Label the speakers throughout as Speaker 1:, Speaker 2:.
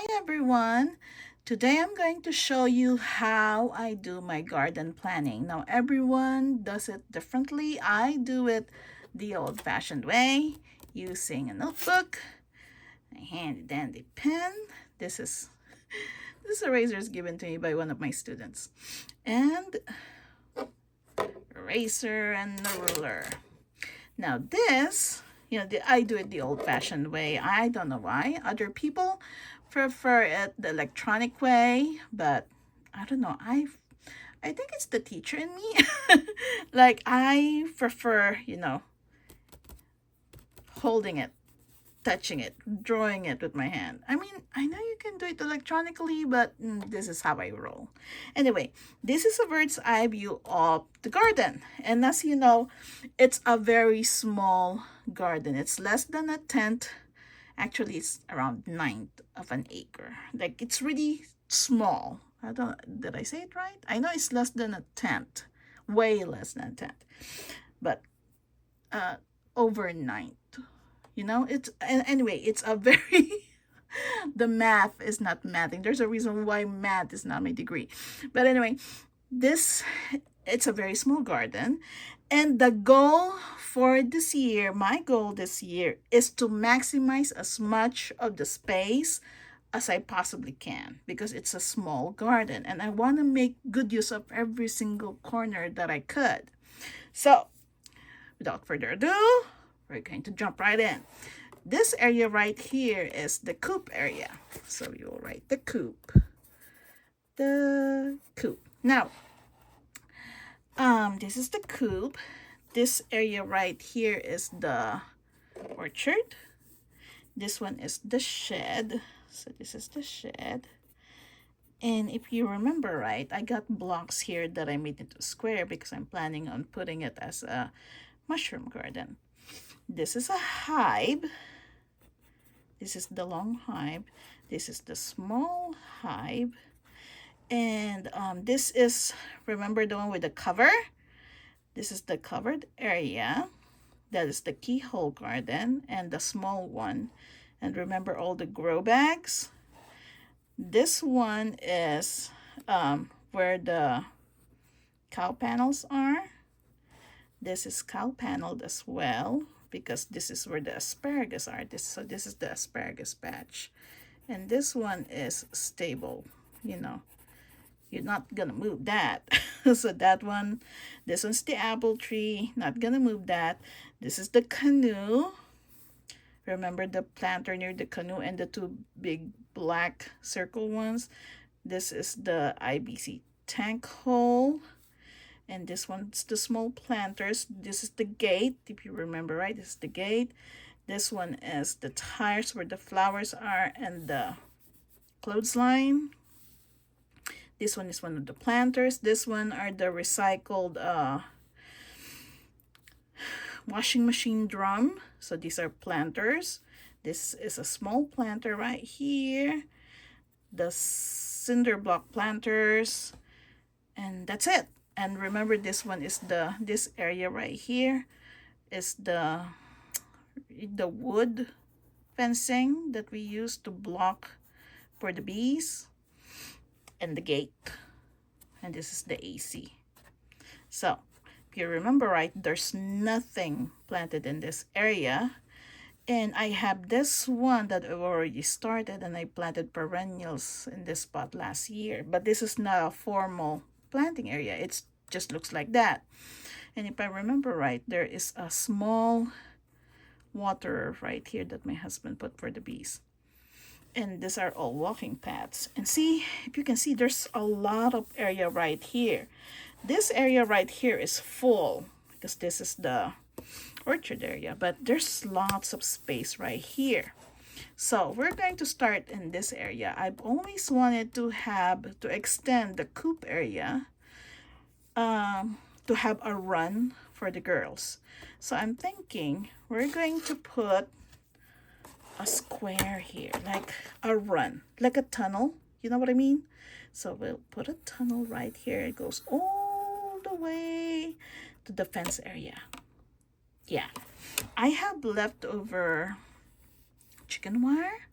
Speaker 1: Hi everyone! Today I'm going to show you how I do my garden planning. Now everyone does it differently. I do it the old-fashioned way using a notebook, a handy dandy pen. This is this eraser is given to me by one of my students. And eraser and a ruler. Now this, I do it the old-fashioned way. I don't know why. Other people prefer it the electronic way, but I don't know. I think it's the teacher in me. Like I prefer, holding it, touching it, drawing it with my hand. I mean, I know you can do it electronically, but this is how I roll. Anyway, this is a bird's eye view of the garden. And as you know, it's a very small garden. It's less than a tenth. Actually, it's around ninth of an acre. Like it's really small. Did I say it right? I know it's less than a tenth, way less than a tenth, but uh, over ninth. Anyway, it's a very the math is not mathing. There's a reason why math is not my degree. But anyway, this it's a very small garden. And the goal for this year, my goal this year, is to maximize as much of the space as I possibly can because it's a small garden and I want to make good use of every single corner that I could. So, without further ado, we're going to jump right in. This area right here is the coop area. So you will write the coop. The coop. Now, this is the coop. This area right here is the orchard. This one is the shed. So this is the shed. And if you remember right, I got blocks here that I made into a square because I'm planning on putting it as a mushroom garden. This is a hive. This is the long hive. This is the small hive. And this is, remember the one with the cover? This is the covered area. That is the keyhole garden and the small one. And remember all the grow bags? This one is where the cow panels are. This is cow paneled as well because this is where the asparagus are. So this is the asparagus patch. And this one is stable, You're not gonna move that. So that one, this one's the apple tree, not gonna move that. This is the canoe. Remember the planter near the canoe and the two big black circle ones? This is the IBC tank hole. And this one's the small planters. This is the gate, if you remember right, this is the gate. This one is the tires where the flowers are and the clothesline. This one is one of the planters. This one are the recycled washing machine drum. So these are planters. This is a small planter right here. The cinder block planters. And that's it. And remember this one is this area right here is the wood fencing that we use to block for the bees. And the gate. And this is the AC. So, if you remember right, there's nothing planted in this area. And I have this one that I've already started and I planted perennials in this spot last year. But this is not a formal planting area. It just looks like that. And if I remember right, there is a small water right here that my husband put for the bees. And these are all walking paths. And see, if you can see, there's a lot of area right here. This area right here is full because this is the orchard area, but there's lots of space right here. So we're going to start in this area. I've always wanted to extend the coop area to have a run for the girls. So I'm thinking we're going to put a square here, like a run, like a tunnel. You know what I mean? So we'll put a tunnel right here. It goes all the way to the fence area. Yeah. I have leftover chicken wire.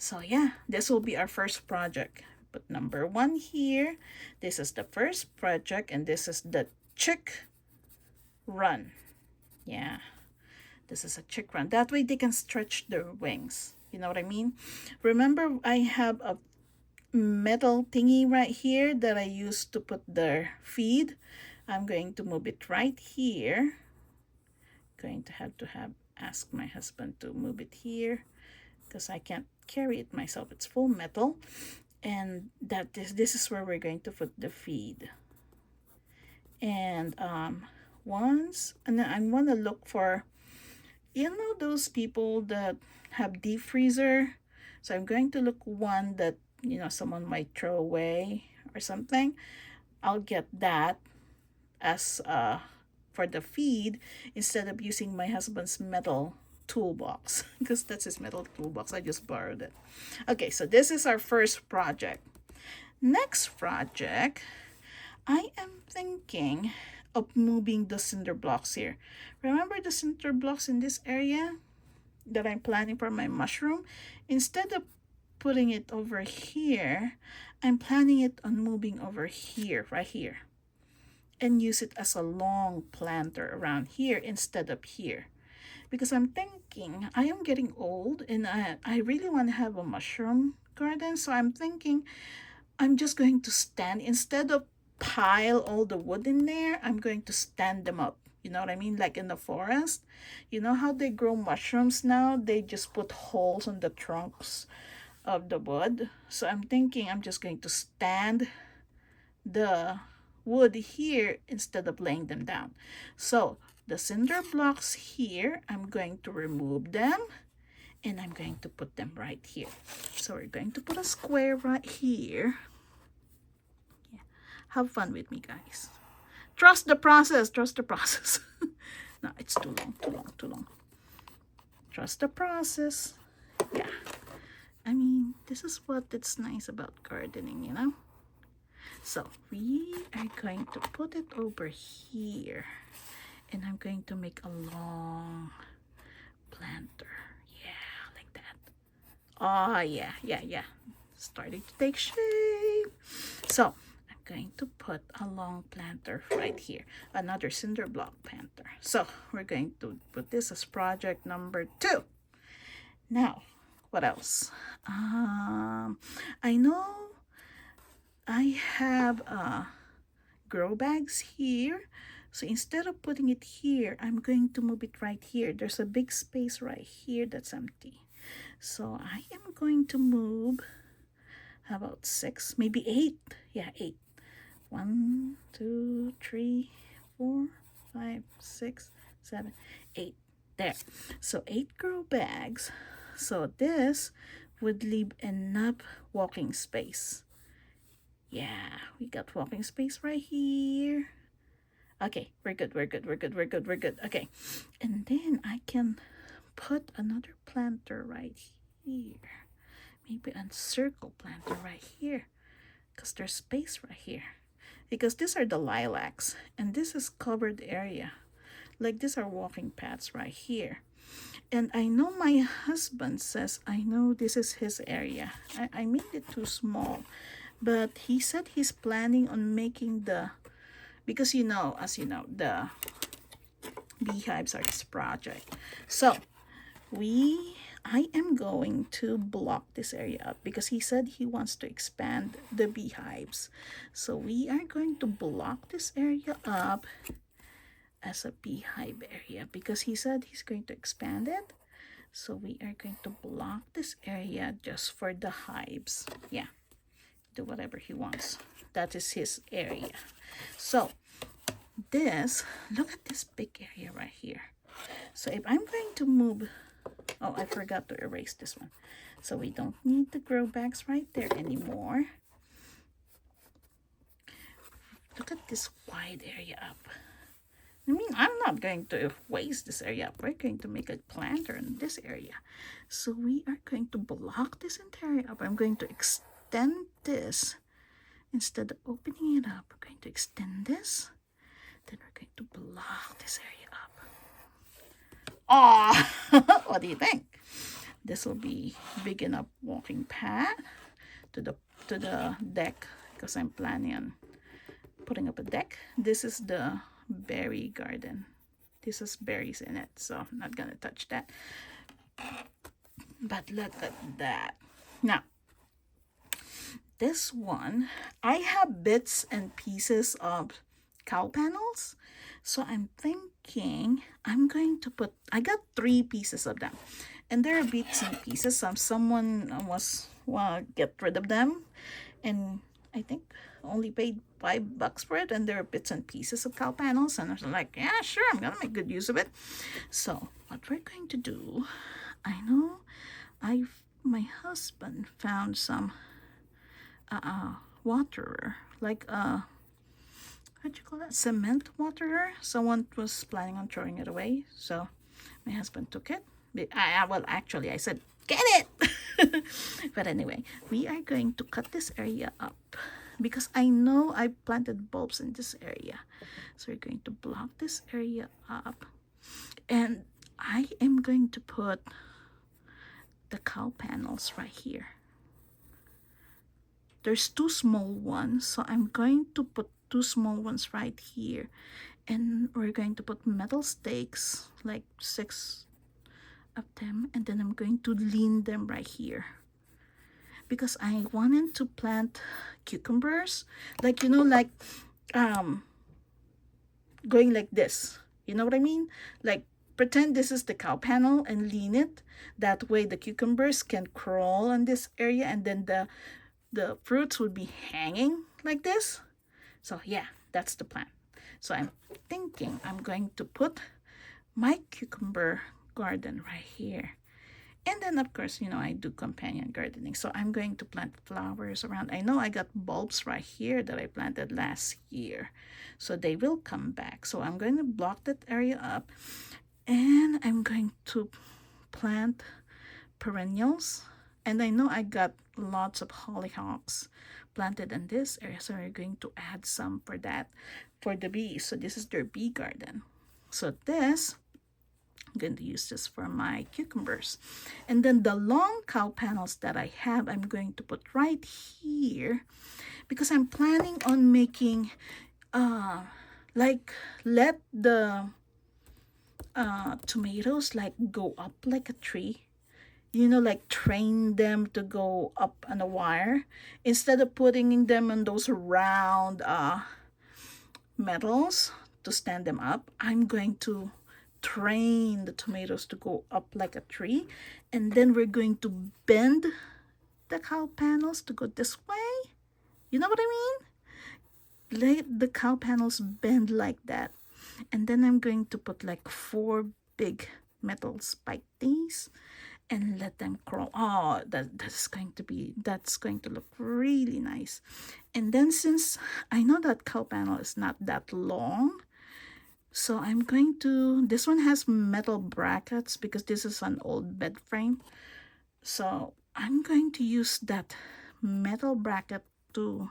Speaker 1: So yeah, this will be our first project. Put number 1 here. This is the first project, and this is the chick run. Yeah, this is a chick run. That way they can stretch their wings. You know what I mean? Remember, I have a metal thingy right here that I used to put their feed. I'm going to move it right here. Going to have ask my husband to move it here because I can't carry it myself. It's full metal, and this is where we're going to put the feed. And then I want to look for, you know, those people that have deep freezer. So I'm going to look one that, you know, someone might throw away or something. I'll get that as for the feed instead of using my husband's metal toolbox because that's his metal toolbox. I just borrowed it. Okay, so this is our first project. Next project, I am thinking of moving the cinder blocks here. Remember the cinder blocks in this area that I'm planning for my mushroom? Instead of putting it over here, I'm planning it on moving over here, right here, and use it as a long planter around here instead of here. Because I'm thinking I am getting old and I really want to have a mushroom garden. So I'm thinking I'm just going to stand, instead of pile all the wood in there, I'm going to stand them up. You know what I mean? Like in the forest. You know how they grow mushrooms now? They just put holes on the trunks of the wood. So I'm thinking I'm just going to stand the wood here instead of laying them down. So the cinder blocks here, I'm going to remove them and I'm going to put them right here. So we're going to put a square right here. Yeah. Have fun with me, guys. Trust the process. Trust the process. No, it's too long, too long, too long. Trust the process. Yeah. I mean, this is what it's nice about gardening, you know? So we are going to put it over here. And I'm going to make a long planter. Yeah, like that. Oh, yeah. Starting to take shape. So I'm going to put a long planter right here. Another cinder block planter. So we're going to put this as project number 2. Now, what else? I know I have grow bags here. So instead of putting it here, I'm going to move it right here. There's a big space right here that's empty. So I am going to move, how about 6, maybe 8? Yeah, 8. 1, 2, 3, 4, 5, 6, 7, 8. There. So 8 grow bags. So this would leave enough walking space. Yeah, we got walking space right here. Okay, we're good. Okay, and then I can put another planter right here. Maybe a circle planter right here, because there's space right here. Because these are the lilacs, and this is covered area. Like these are walking paths right here. And I know my husband says, I know this is his area. I made it too small. But he said he's planning on making the, because you know, as you know, the beehives are this project. So I am going to block this area up because he said he wants to expand the beehives. So we are going to block this area up as a beehive area because he said he's going to expand it. So we are going to block this area just for the hives. Yeah, do whatever he wants. That is his area. So this, look at this big area right here. So if I'm going to move, oh, I forgot to erase this one. So we don't need the grow bags right there anymore. Look at this wide area up. I mean, I'm not going to waste this area up. We're going to make a planter in this area. So we are going to block this entire area up. I'm going to extend this. Instead of opening it up, we're going to extend this. Then we're going to block this area up. Oh, what do you think? This will be big enough walking path to the deck, because I'm planning on putting up a deck. This is the berry garden. This has berries in it, so I'm not gonna touch that. But look at that. Now, this one, I have bits and pieces of cow panels. So I'm thinking I'm going to put, I got 3 pieces of them. And there are bits and pieces. Someone was, well, get rid of them. And I think only paid $5 for it. And there are bits and pieces of cow panels. And I was like, yeah, sure, I'm going to make good use of it. So what we're going to do, I know my husband found some waterer, like what you call that, cement waterer. Someone was planning on throwing it away, so my husband took it. Well, actually I said get it. But anyway, we are going to cut this area up because I know I planted bulbs in this area, so we're going to block this area up, and I am going to put the cow panels right here. There's 2 small ones, so I'm going to put 2 small ones right here, and we're going to put metal stakes, like 6 of them, and then I'm going to lean them right here because I wanted to plant cucumbers, like, you know, like going like this, you know what I mean? Like, pretend this is the cow panel and lean it that way. The cucumbers can crawl in this area, and then the fruits would be hanging like this. So yeah, that's the plan. So I'm thinking I'm going to put my cucumber garden right here. And then of course, you know, I do companion gardening. So I'm going to plant flowers around. I know I got bulbs right here that I planted last year, so they will come back. So I'm going to block that area up, and I'm going to plant perennials. And I know I got lots of hollyhocks planted in this area, so we're going to add some for that, for the bees. So this is their bee garden. So this, I'm going to use this for my cucumbers. And then the long cow panels that I have, I'm going to put right here because I'm planning on making like, let the tomatoes like go up like a tree, you know, like train them to go up on a wire instead of putting them on those round metals to stand them up. I'm going to train the tomatoes to go up like a tree, and then we're going to bend the cow panels to go this way. You know what I mean? Let the cow panels bend like that, and then I'm going to put like 4 big metal spike things and let them crawl. Oh, that's going to look really nice. And then since I know that cow panel is not that long, so I'm going to, this one has metal brackets because this is an old bed frame. So I'm going to use that metal bracket to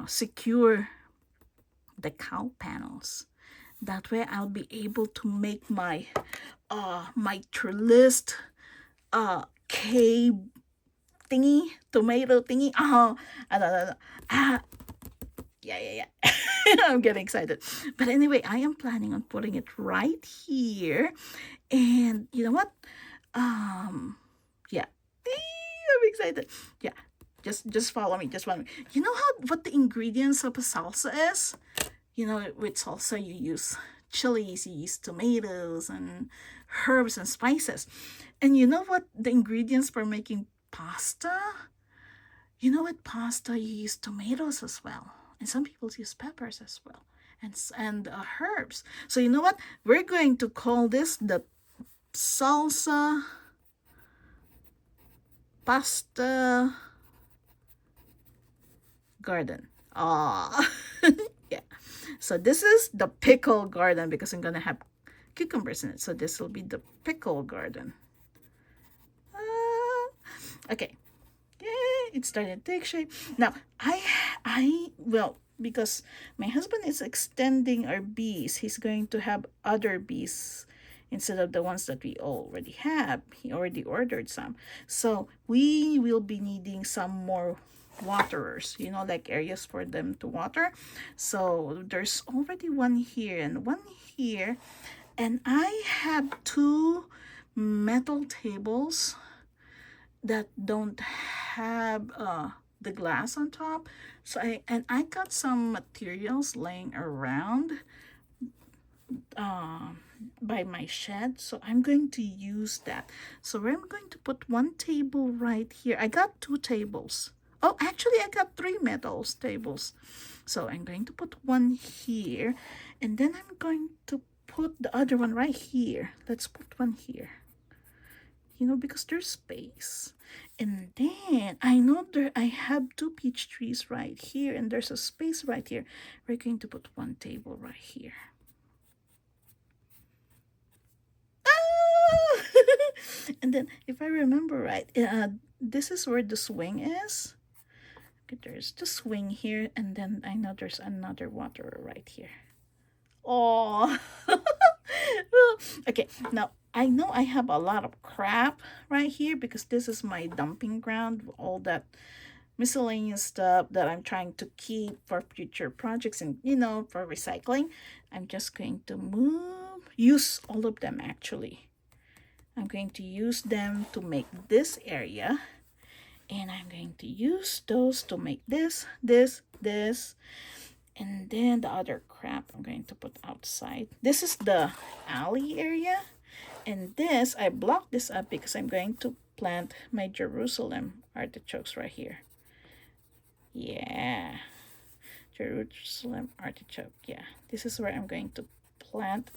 Speaker 1: secure the cow panels. That way I'll be able to make my my trellised cave thingy, tomato thingy. Yeah. I'm getting excited. But anyway, I am planning on putting it right here. And you know what? Yeah. I'm excited. Yeah. Just follow me. Just follow me. You know what the ingredients of a salsa is? You know, with salsa you use chilies, you use tomatoes and herbs and spices. And you know what the ingredients for making pasta? You know, with pasta you use tomatoes as well, and some people use peppers as well, and herbs. So you know what? We're going to call this the salsa pasta garden. Yeah. So this is the pickle garden because I'm gonna have cucumbers in it. So this will be the pickle garden. Okay. Yay, it's starting to take shape. Now, well, because my husband is extending our bees, he's going to have other bees instead of the ones that we already have. He already ordered some. So we will be needing some more waterers, you know, like areas for them to water. So there's already one here and one here. And I have two metal tables that don't have the glass on top. So I got some materials laying around by my shed, so I'm going to use that. So I'm going to put one table right here. I got two tables. Oh, actually I got three metals tables. So I'm going to put one here, and then I'm going to put the other one right here. Let's put one here, you know, because there's space. And then I know there I have two peach trees right here, and there's a space right here. We're going to put one table right here. And then if I remember right, this is where the swing is. Okay, there's the swing here, and then I know there's another water right here. Oh. Okay, now I know I have a lot of crap right here because this is my dumping ground, all that miscellaneous stuff that I'm trying to keep for future projects and, you know, for recycling. I'm just going to use all of them actually. I'm going to use them to make this area, and I'm going to use those to make this, and then the other crap I'm going to put outside. This is the alley area, and this, I blocked this up because I'm going to plant my Jerusalem artichokes right here. Yeah, Jerusalem artichoke. Yeah, this is where I'm going to plant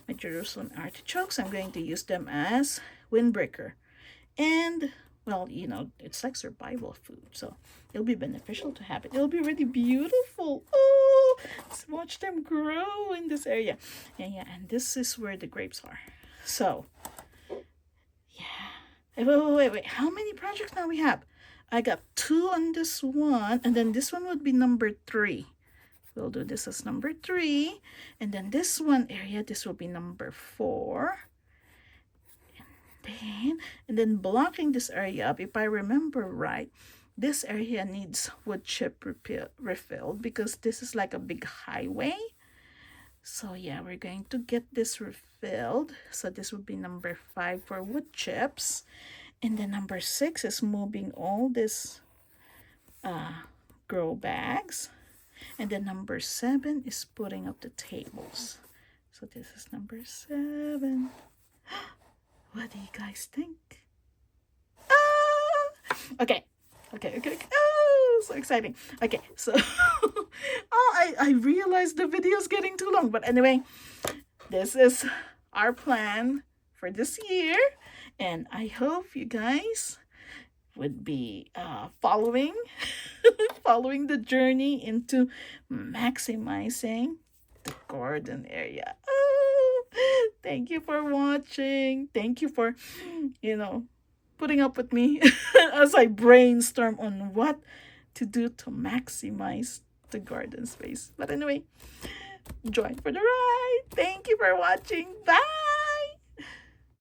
Speaker 1: my Jerusalem artichokes. I'm going to use them as windbreaker, and well, you know, it's like survival food, so it'll be beneficial to have it. It'll be really beautiful. Oh, let's watch them grow in this area. Yeah, and this is where the grapes are. So yeah, wait, how many projects now we have? I got 2 on this one, and then this one would be number 3. We'll do this as number 3, and then this one area, this will be number 4. And then blocking this area up, if I remember right, this area needs wood chip refilled because this is like a big highway. So yeah, we're going to get this refilled. So this would be number 5 for wood chips. And then number 6 is moving all this grow bags. And then number 7 is putting up the tables. So this is number 7. What do you guys think? Okay. Oh, so exciting. Okay, so I realized the video is getting too long, but anyway, this is our plan for this year, and I hope you guys would be following the journey into maximizing the garden area. Oh, thank you for watching. Thank you for, you know, putting up with me as I brainstorm on what to do to maximize the garden space. But anyway, join for the ride. Thank you for watching. Bye.